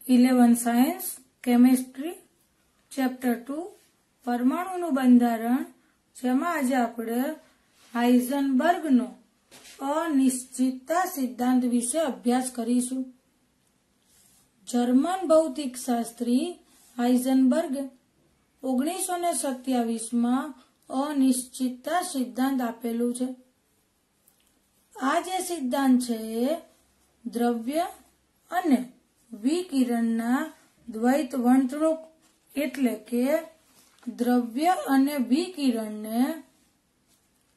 11 science chemistry chapter 2 પરમાણુનું બંધારણ, જેમાં આજે આપણે હાઇઝનબર્ગનો અનિશ્ચિતતા સિદ્ધાંત વિશે અભ્યાસ કરીશું. જર્મન ભૌતિકશાસ્ત્રી હાઇઝનબર્ગે 1927માં અનિશ્ચિતતા સિદ્ધાંત આપેલું છે. આ જે સિદ્ધાંત છે એ દ્રવ્ય અને વિકિરણના દ્વૈત વર્તણૂક એટલે કે દ્રવ્ય અને વિકિરણને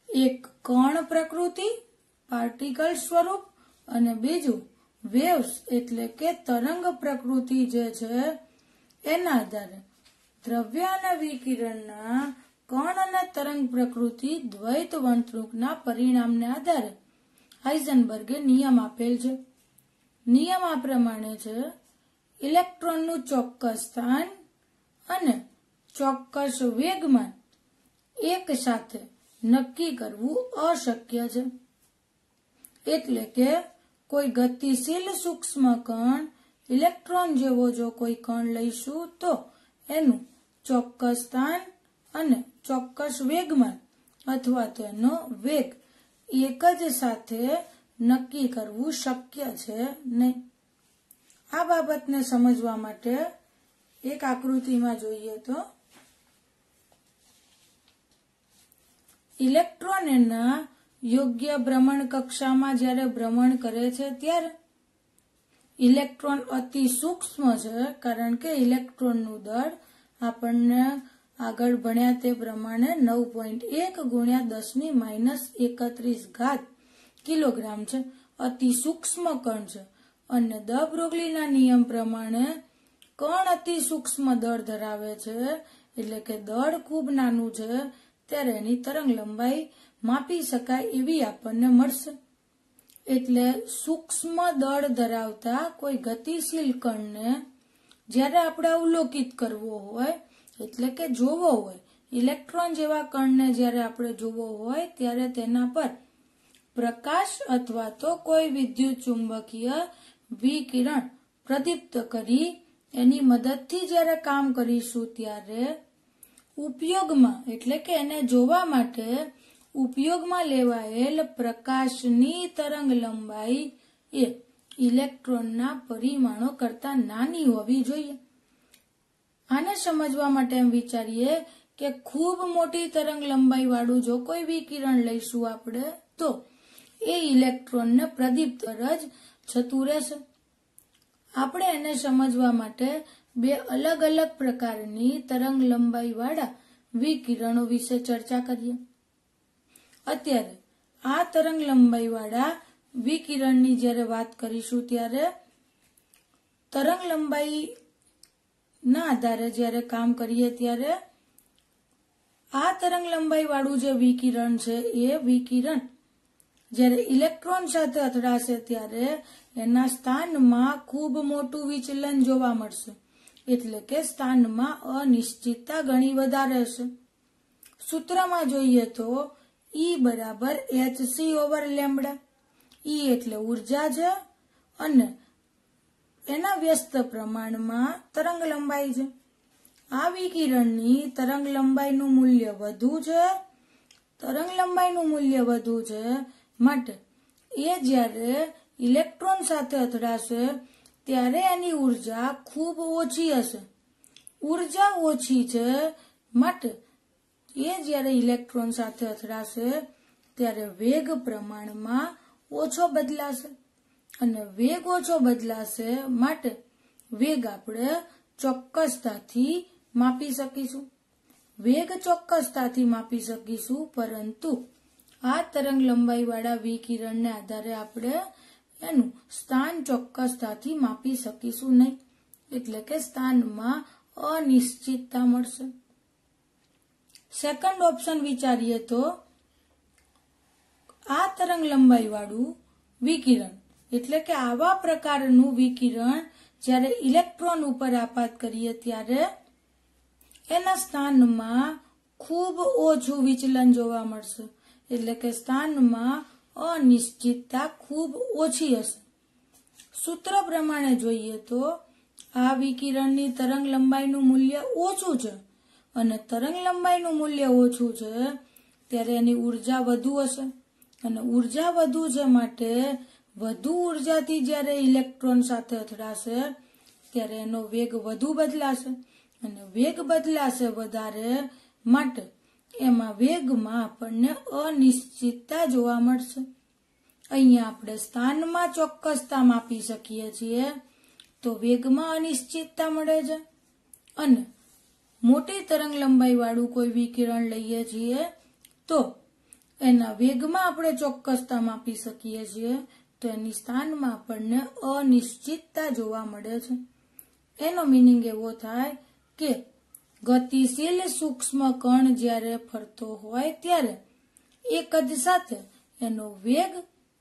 એક કણ પ્રકૃતિ પાર્ટિકલ સ્વરૂપ અને બીજું વેવ્સ એટલે કે તરંગ પ્રકૃતિ જે છે એના આધારે દ્રવ્ય અને વિકિરણના કણ અને તરંગ પ્રકૃતિ દ્વૈત વર્તણૂકના પરિણામને આધારે હાઇઝનબર્ગે નિયમ આપેલ છે. નિયમ આ પ્રમાણે છે: ઇલેક્ટ્રોનનું ચોક્કસ સ્થાન અને ચોક્કસ વેગમાન એક સાથે નક્કી કરવું અશક્ય છે. એટલે કે કોઈ ગતિશીલ સૂક્ષ્મ કણ ઇલેક્ટ્રોન જેવો જો કોઈ કણ લઈશું તો એનું ચોક્કસ સ્થાન અને ચોક્કસ વેગમાન અથવા તો એનો વેગ એક જ સાથે નક્કી કરવું શક્ય છે નહીં. આ બાબતને સમજવા માટે એક આકૃતિમાં જોઈએ તો ઇલેક્ટ્રોન એના યોગ્ય ભ્રમણ કક્ષામાં જ્યારે ભ્રમણ કરે છે ત્યારે ઇલેક્ટ્રોન અતિ સૂક્ષ્મ છે, કારણ કે ઇલેક્ટ્રોનનું દળ આપણને આગળ ભણ્યા તે પ્રમાણે 9.1 × 10⁻31 કિલોગ્રામ છે. અતિ સૂક્ષ્મ કણ છે અને દ બ્રોગલીના નિયમ પ્રમાણે કણ અતિ સૂક્ષ્મ દળ ધરાવે છે, એટલે કે દળ ખૂબ નાનું છે ત્યારે એની તરંગ લંબાઈ માપી શકાય એવી આપણને મળશે. એટલે સૂક્ષ્મ દળ ધરાવતા કોઈ ગતિશીલ કણને જ્યારે આપણે અવલોકિત કરવો હોય એટલે કે જોવો હોય, ઇલેક્ટ્રોન જેવા કણને જ્યારે આપણે જોવો હોય ત્યારે તેના પર પ્રકાશ અથવા તો કોઈ વિદ્યુત ચુંબકીય વિકિરણ પ્રદીપ્ત કરી એની મદદથી જ્યારે કામ કરીશું ત્યારે ઉપયોગમાં એટલે કે એને જોવા માટે ઉપયોગમાં લેવાયેલ પ્રકાશની તરંગ લંબાઈ એ ઇલેક્ટ્રોનના પરિમાણો કરતા નાની હોવી જોઈએ. આને સમજવા માટે એમ વિચારીએ કે ખૂબ મોટી તરંગ લંબાઈ વાળું જો કોઈ વિકિરણ લઈશું આપણે તો એ ઇલેક્ટ્રોનને પ્રદીપ્ત જ જતું રહેશે. આપણે એને સમજવા માટે બે અલગ અલગ પ્રકારની તરંગ લંબાઈ વાળા વિકિરણો વિશે ચર્ચા કરીએ. અત્યારે આ તરંગ લંબાઈ વાળા વિકિરણની જ્યારે વાત કરીશું ત્યારે તરંગ લંબાઈ ના આધારે જ્યારે કામ કરીએ ત્યારે આ તરંગ લંબાઈ વાળું જે વિકિરણ છે એ વિકિરણ જ્યારે ઇલેક્ટ્રોન સાથે અથડાશે ત્યારે એના સ્થાનમાં ખૂબ મોટું વિચલન જોવા મળશે, એટલે કે સ્થાનમાં અનિશ્ચિતતા ઘણી વધારે હશે. સૂત્રમાં જોઈએ તો E બરાબર hc/λ. E એટલે ઉર્જા છે અને એના વ્યસ્ત પ્રમાણમાં તરંગ લંબાઈ છે. આ વિકિરણની તરંગ લંબાઈનું મૂલ્ય વધુ છે. તરંગ લંબાઈનું મૂલ્ય વધુ છે માટે એ જ્યારે ઇલેક્ટ્રોન સાથે અથડાશે ત્યારે એની ઉર્જા ખૂબ ઓછી હશે. ઉર્જા ઓછી છે માટે એ જ્યારે ઇલેક્ટ્રોન સાથે અથડાશે ત્યારે વેગ પ્રમાણમાં ઓછો બદલાશે અને વેગ ઓછો બદલાશે માટે વેગ આપણે ચોક્કસતાથી માપી શકીશું. વેગ ચોક્કસતાથી માપી શકીશું, પરંતુ આ તરંગ લંબાઈ વાળા વિકિરણને આધારે આપણે એનું સ્થાન ચોક્કસતાથી માપી શકીશું નહીં, એટલે કે સ્થાનમાં અનિશ્ચિતતા મળશે. સેકન્ડ ઓપ્શન વિચારીએ તો આ તરંગ લંબાઈ વાળું વિકિરણ એટલે કે આવા પ્રકારનું વિકિરણ જ્યારે ઇલેક્ટ્રોન ઉપર આપાત કરીએ ત્યારે એના સ્થાનમાં ખૂબ ઓછું વિચલન જોવા મળશે, એટલે કે સ્થાનમાં અનિશ્ચિતતા ખૂબ ઓછી હશે. સૂત્ર પ્રમાણે જોઈએ તો આ વિકિરણની તરંગ લંબાઈનું મૂલ્ય ઓછું છે અને તરંગ લંબાઈનું મૂલ્ય ઓછું છે ત્યારે એની ઉર્જા વધુ હશે અને ઉર્જા વધુ છે માટે વધુ ઉર્જાથી જ્યારે ઇલેક્ટ્રોન સાથે અથડાશે ત્યારે એનો વેગ વધુ બદલાશે અને વેગ બદલાશે વધારે માટે એમાં વેગમાં આપણને અનિશ્ચિતતા જોવા મળશે. અહીંયા આપણે સ્થાનમાં ચોક્કસતા માપી શકીએ છીએ તો વેગમાં અનિશ્ચિતતા મળે છે અને મોટી તરંગ લંબાઈ વાળું કોઈ વિકિરણ લઈએ છીએ તો એના વેગમાં આપણે ચોક્કસતા માપી શકીએ છીએ તો એની સ્થાનમાં આપણને અનિશ્ચિતતા જોવા મળે છે. એનો મિનિંગ એવો થાય કે ગતિશીલ સૂક્ષ્મ કણ જ્યારે ફરતો હોય ત્યારે એક જ સાથે એનો વેગ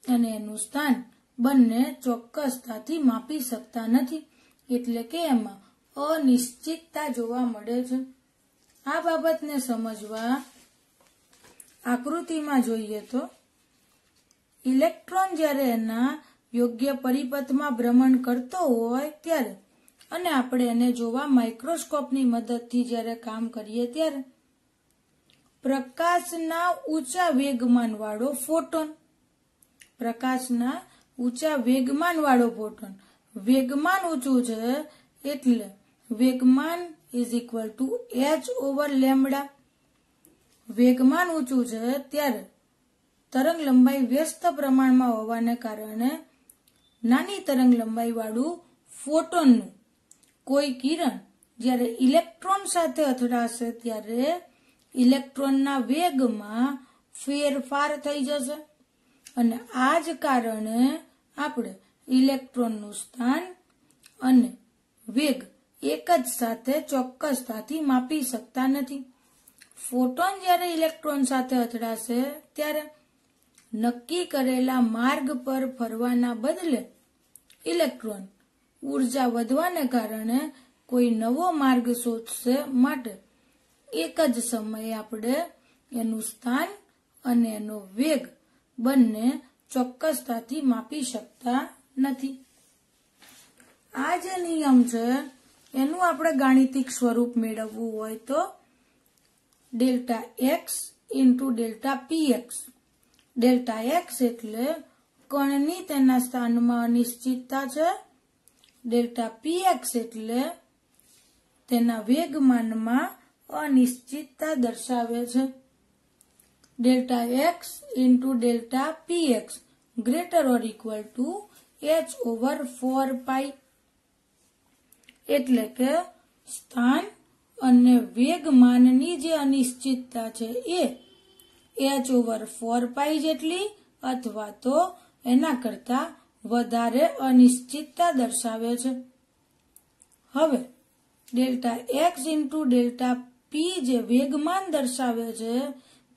અને એનું સ્થાન બંને ચોક્કસતાથી માપી શકતા નથી એટલે કે એમાં અનિશ્ચિતતા જોવા મળે છે. આ બાબતને સમજવા આકૃતિમાં જોઈએ તો ઇલેક્ટ્રોન જ્યારે એના યોગ્ય પરિપથમાં ભ્રમણ કરતો હોય ત્યારે અને આપણે એને જોવા માઇક્રોસ્કોપની મદદથી જ્યારે કામ કરીએ ત્યારે પ્રકાશના ઊંચા વેગમાન વાળો ફોટોન વેગમાન ઊંચું છે એટલે વેગમાન ઇઝ ઇક્વલ ટુ h/λ. વેગમાન ઊંચું છે ત્યારે તરંગ લંબાઈ વ્યસ્ત પ્રમાણમાં હોવાને કારણે નાની તરંગ લંબાઈ વાળું ફોટોનનું કોઈ કિરણ જ્યારે ઇલેક્ટ્રોન સાથે અથડાશે ત્યારે ઇલેક્ટ્રોનના વેગમાં ફેરફાર થઈ જશે અને આ જ કારણે આપણે ઇલેક્ટ્રોનનું સ્થાન અને વેગ એક જ સાથે ચોક્કસતાથી માપી શકતા નથી. ફોટોન જ્યારે ઇલેક્ટ્રોન સાથે અથડાશે ત્યારે નક્કી કરેલા માર્ગ પર ફરવાના બદલે ઇલેક્ટ્રોન ઉર્જા વધવાને કારણે કોઈ નવો માર્ગ શોધશે માટે એક જ સમયે આપણે એનું સ્થાન અને એનો વેગ બંને ચોક્કસતાથી માપી શકતા નથી. આ જે નિયમ છે એનું આપણે ગાણિતિક સ્વરૂપ મેળવવું હોય તો delta X into delta PX. Delta x એટલે કણની તેના સ્થાનમાં અનિશ્ચિતતા છે, ડેલ્ટા પીએક્સ એટલે તેના વેગમાનમાં અનિશ્ચિતતા દર્શાવે છે. Delta X into delta PX greater or equal to h/4π એટલે કે સ્થાન અને વેગમાનની જે અનિશ્ચિતતા છે એ h/4π જેટલી અથવા તો એના કરતા વધારે અનિશ્ચિતતા દર્શાવે છે. હવે ડેલ્ટા એક્સ ઇન્ટુ ડેલ્ટા પી જે વેગમાન દર્શાવે છે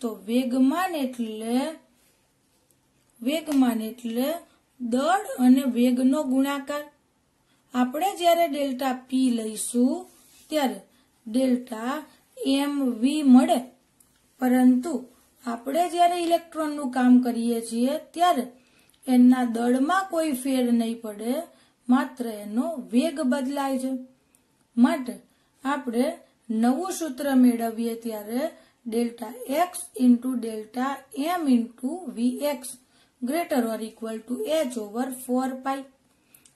તો વેગમાન એટલે દળ અને વેગનો ગુણાકાર. આપણે જ્યારે ડેલ્ટા પી લઈશું ત્યારે ડેલ્ટા mv મળે પરંતુ આપણે જ્યારે ઇલેક્ટ્રોનનું કામ કરીએ છીએ ત્યારે એના દળમાં કોઈ ફેર નહીં પડે, માત્ર એનો વેગ બદલાય છે. માટે આપણે નવું સૂત્ર મેળવીએ ત્યારે delta X into delta M into V X greater or equal to h/4π,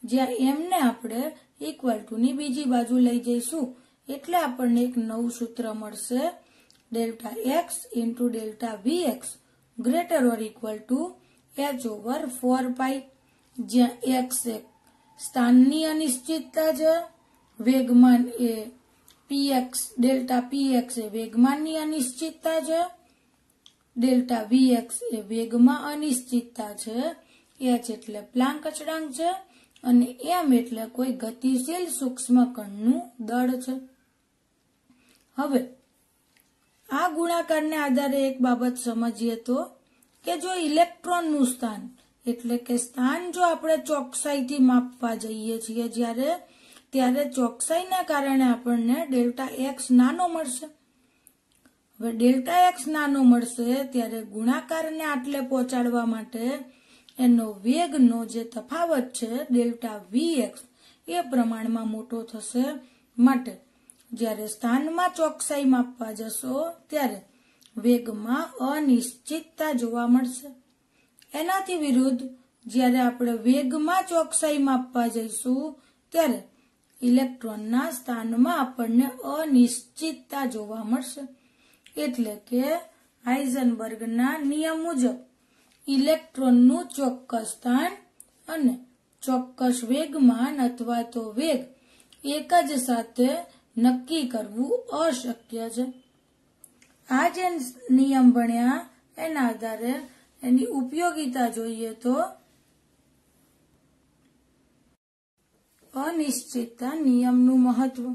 જ્યાં એમને આપણે ઇક્વલ ટુ ની બીજી બાજુ લઈ જઈશું એટલે આપણને એક નવું સૂત્ર મળશે delta X into delta VX greater or equal to h/4π, જ્યાં એક્સ એક સ્થાનની અનિશ્ચિતતા છે, વેગમાન એ પીએક્સ ડેલ્ટા પીએક્સ એ વેગમાનની અનિશ્ચિતતા છે, ડેલ્ટા વીએક્સ એ વેગમાં અનિશ્ચિતતા છે, h એટલે પ્લાન્ક અચળાંક છે અને m એટલે કોઈ ગતિશીલ સૂક્ષ્મ કણનું દળ છે. હવે આ ગુણાકારને આધારે એક બાબત સમજીએ તો કે જો ઇલેક્ટ્રોનનું સ્થાન એટલે કે સ્થાન જો આપણે ચોકસાઈથી માપવા જઈએ છીએ ત્યારે ચોકસાઈને કારણે આપણને ડેલ્ટા એક્સ નાનો મળશે. હવે ડેલ્ટા એક્સ નાનો મળશે ત્યારે ગુણાકારને આટલે પહોંચાડવા માટે એનો વેગનો જે તફાવત છે ડેલ્ટા વીએક્સ એ પ્રમાણમાં મોટો થશે. માટે જ્યારે સ્થાનમાં ચોકસાઈ માપવા જશો ત્યારે વેગમાં અનિશ્ચિતતા જોવા મળશે. એનાથી વિરુદ્ધ જ્યારે આપણે વેગમાં ચોકસાઈ માપવા જઈશું ત્યારે ઇલેક્ટ્રોનના સ્થાનમાં આપણને અનિશ્ચિતતા જોવા મળશે. એટલે કે હાઇઝનબર્ગના નિયમ મુજબ ઇલેક્ટ્રોનનું ચોક્કસ સ્થાન અને ચોક્કસ વેગમાન અથવા તો વેગ એક જ સાથે નક્કી કરવું અશક્ય છે. આ જે નિયમ ભણ્યા એના આધારે એની ઉપયોગિતા જોઈએ તો અનિશ્ચિતતા નિયમનું મહત્વ.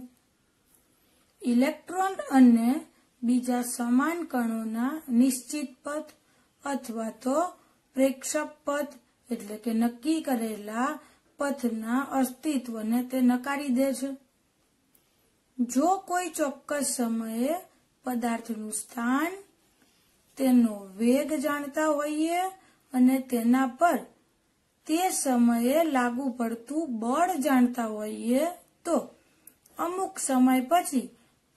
ઇલેક્ટ્રોન અને બીજા સમાન કણોના નિશ્ચિત પથ અથવા તો પ્રેક્ષક પથ એટલે કે નક્કી કરેલા પથના અસ્તિત્વને તે નકારી દે છે. જો કોઈ ચોક્કસ સમયે પદાર્થનું સ્થાન, તેનો વેગ જાણતા હોઈએ અને તેના પર તે સમયે લાગુ પડતું બળ જાણતા હોઈએ તો અમુક સમય પછી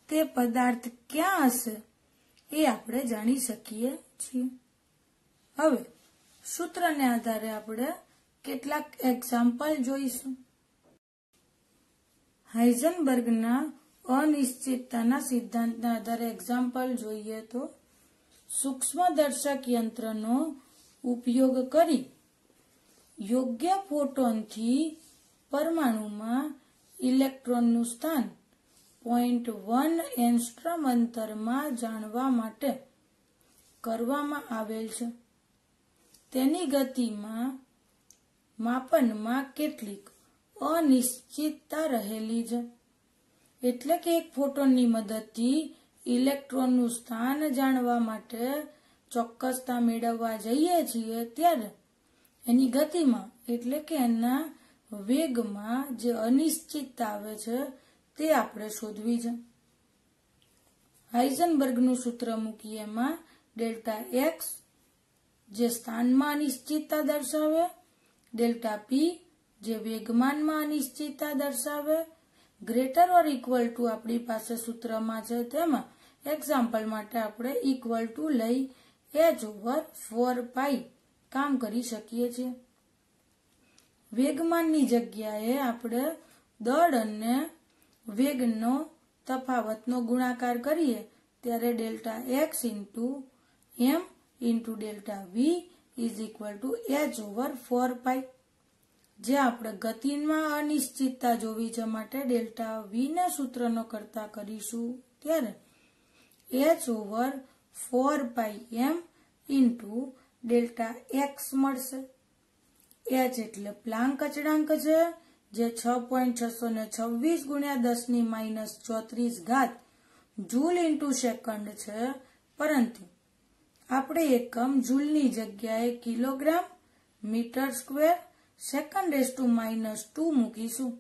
તે પદાર્થ ક્યાં હશે એ આપણે જાણી શકીએ છીએ. હવે સૂત્રને આધારે આપણે કેટલાક એક્ઝામ્પલ જોઈશું. હાઇઝનબર્ગના અનિશ્ચિતતાના સિદ્ધાંતના આધારે એક્ઝામ્પલ જોઈએ તો સૂક્ષ્મદર્શક યંત્રનો ઉપયોગ કરી યોગ્ય ફોટોનથી પરમાણુમાં ઇલેક્ટ્રોનનું સ્થાન 0.1 એંગસ્ટ્રોમ અંતરમાં જાણવા માટે કરવામાં આવેલ છે. તેની ગતિમાં માપનમાં કેટલીક અનિશ્ચિતતા રહેલી છે. એટલે કે એક ફોટોનની મદદથી ઇલેક્ટ્રોનનું સ્થાન જાણવા માટે ચોક્કસતા મેળવવા જઈએ છીએ ત્યારે એની ગતિમાં એટલે કે એના વેગમાં જે અનિશ્ચિતતા આવે છે તે આપણે શોધવી છે. હાઇઝનબર્ગનું સૂત્ર મૂકીએ એમાં ડેલ્ટા એક્સ જે સ્થાનમાં અનિશ્ચિતતા દર્શાવે, ડેલ્ટા પી જે વેગમાનમાં અનિશ્ચિતતા દર્શાવે, ગ્રેટર ઓર ઇક્વલ ટુ આપણી પાસે સૂત્રમાં છે તેમાં એક્ઝામ્પલ માટે આપણે ઇક્વલ ટુ લઈ h/4π કામ કરી શકીએ છીએ. વેગમાનની જગ્યાએ આપણે દળ અને વેગનો તફાવતનો ગુણાકાર કરીએ ત્યારે delta X into M into delta V is equal to h/4π. જે આપણે ગતિમાં અનિશ્ચિતતા જોવી છે માટે ડેલ્ટા વી ને સૂત્રનો કરતા કરીશું ત્યારે h/4π m into delta x મળશે. h એટલે પ્લાન્ક અચળાંક છે જે 6.626 ગુણ્યા 10⁻34 જૂલ ઇન્ટુ સેકન્ડ છે, પરંતુ આપણે એકમ જૂલની જગ્યાએ કિલોગ્રામ, મીટર સ્ક્વેર, સેકન્ડ/-2 મૂકીશું.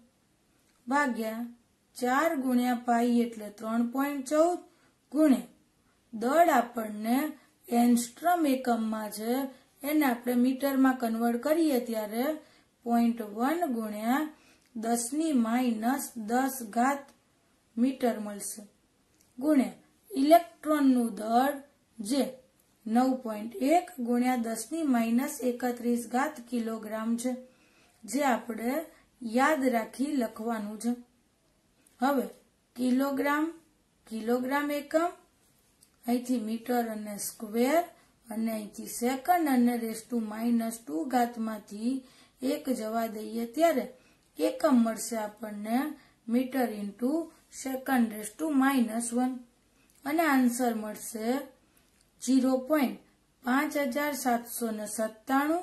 ભાગ્યા 4 ગુણ્યા પાઈ એટલે 3.14 ગુણ્યા દળ આપણને એંગસ્ટ્રોમ એકમમાં છે એને આપણે મીટરમાં કન્વર્ટ કરીએ ત્યારે 0.1 ગુણ્યા 10⁻10 મીટર મળશે, ગુણ્યા ઇલેક્ટ્રોનનું દળ જે 9.1 ગુણ્યા 10⁻31 કિલોગ્રામ છે, જે આપણે યાદ રાખી લખવાનું છે. હવે કિલોગ્રામ એકમ, અહીંથી મીટર અને સ્ક્વેર અને અહીંથી સેકન્ડ અને (-2) માંથી 1 જવા દઈએ ત્યારે એકમ મળશે આપણને મીટર ઇન્ટુ સેકન્ડ (-1) અને આન્સર મળશે 0.5797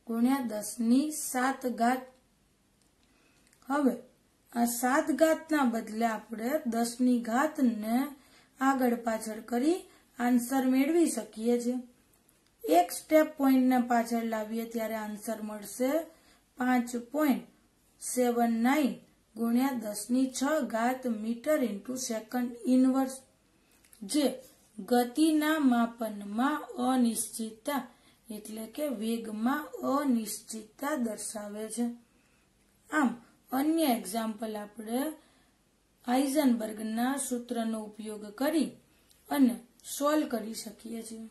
ગુણ્યા 10⁷. હવે આ 7 ના બદલે આપણે 10 ને આગળ પાછળ કરી આન્સર મેળવી શકીએ છીએ. એક સ્ટેપ પોઈન્ટને પાછળ લાવીએ ત્યારે આન્સર મળશે 5.79 ગુણ્યા 10⁶ મીટર ઇન્ટુ સેકન્ડ ઇનવર્સ, જે ગતિના માપનમાં અનિશ્ચિતતા એટલે કે વેગમાં અનિશ્ચિતતા દર્શાવે છે. આમ અન્ય अन्य एग्जाम्पल આપણે હાઇઝનબર્ગના સૂત્રનો ઉપયોગ કરી અને સોલ્વ કરી શકીએ છીએ।